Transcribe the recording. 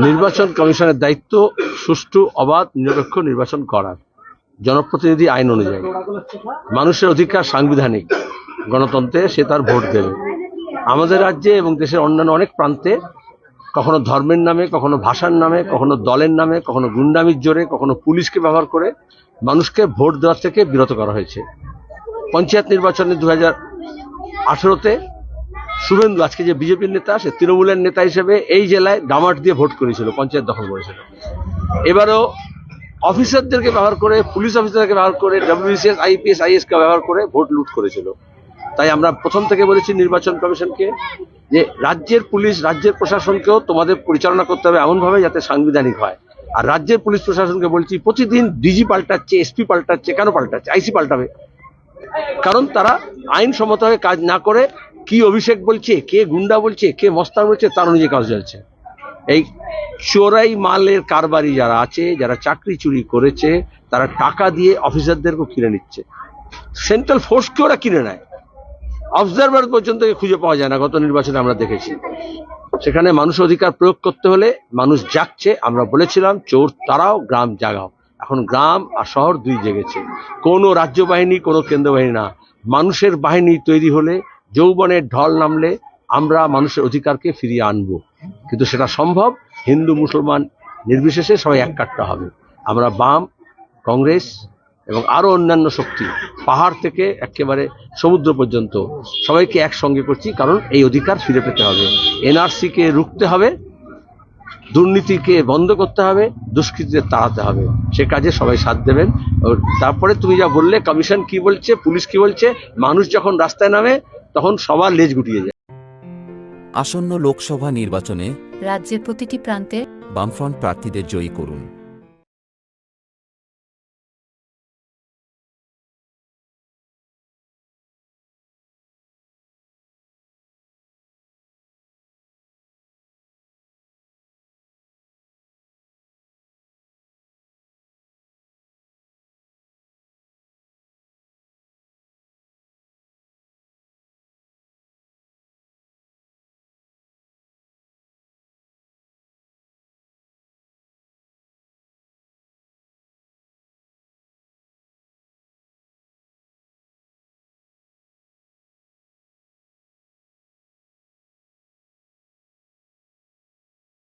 নির্বাচন কমিশনের দায়িত্ব সুষ্ঠু, অবাধ, নিরপেক্ষ নির্বাচন করার, জনপ্রতিনিধি আইন অনুযায়ী। মানুষের অধিকার সাংবিধানিক, গণতন্ত্রে সে তার ভোট দেবে। আমাদের রাজ্যে এবং দেশের অন্যান্য অনেক প্রান্তে কখনো ধর্মের নামে, কখনো ভাষার নামে, কখনো দলের নামে, কখনো গুন্ডামির জোরে, কখনো পুলিশকে ব্যবহার করে মানুষকে ভোট দেওয়ার থেকে বিরত করা হয়েছে। পঞ্চায়েত নির্বাচনে 2018-তে শুভেন্দু, আজকে যে বিজেপির নেতা, সে তৃণমূলের নেতা হিসেবে এই জেলায় ডামাট দিয়ে ভোট করেছিল, পঞ্চায়েত দখল করেছিল। এবারও অফিসারদেরকে ব্যবহার করে, পুলিশ অফিসারকে ব্যবহার করে, WBCS, IPS, IAS কে ব্যবহার করে ভোট লুট করেছিল। তাই আমরা প্রথম থেকে বলেছি নির্বাচন কমিশনকে যে রাজ্যের পুলিশ, রাজ্যের প্রশাসনকেও তোমাদের পরিচালনা করতে হবে এমনভাবে যাতে সাংবিধানিক হয়। আর রাজ্যের পুলিশ প্রশাসনকে বলছি, প্রতিদিন ডিজি পাল্টাচ্ছে, SP পাল্টাচ্ছে, কেন পাল্টাচ্ছে? IC পাল্টাবে, কারণ তারা আইনসম্মতভাবে কাজ না করে কি অভিষেক বলছে, কে গুন্ডা বলছে, কে মস্তান বলছে, তার অনুযায়ী কাজ চলছে। এই চোরাই মালের কারবারি যারা আছে, যারা চাকরি চুরি করেছে, তারা টাকা দিয়ে অফিসারদেরকে কিনে নিচ্ছে। সেন্ট্রাল ফোর্সকে ওরা কিনে নেয়, অবজারভার পর্যন্ত খুঁজে পাওয়া যায় না। গত নির্বাচনে আমরা দেখেছি। সেখানে মানুষ অধিকার প্রয়োগ করতে হলে মানুষ জাগছে। আমরা বলেছিলাম চোর তারাও, গ্রাম জাগাও। এখন গ্রাম আর শহর দুই জেগেছে। কোনো রাজ্য বাহিনী, কোনো কেন্দ্র বাহিনী না, মানুষের বাহিনী তৈরি হলে, যৌবনের ঢল নামলে আমরা মানুষের অধিকারকে ফিরিয়ে আনবো। কিন্তু সেটা সম্ভব হিন্দু মুসলমান নির্বিশেষে সবাই এক কাটতে হবে। আমরা বাম, কংগ্রেস এবং আরো অন্যান্য শক্তি, পাহাড় থেকে একেবারে সমুদ্র পর্যন্ত সবাইকে একসঙ্গে করছি, কারণ এই অধিকার ফিরে পেতে হবে। NRC কে রুখতে হবে, দুর্নীতিকে বন্ধ করতে হবে, দুষ্কৃতীদের তাড়াতে হবে। সে কাজে সবাই সাথ দেবেন। তারপরে তুমি যা বললে, কমিশন কি বলছে, পুলিশ কি বলছে, মানুষ যখন রাস্তায় নামে তখন সবার লেজ গুটিয়ে যায়। আসন্ন লোকসভা নির্বাচনে রাজ্যের প্রতিটি প্রান্তে বামফ্রন্ট প্রার্থীদের জয়ী করুন।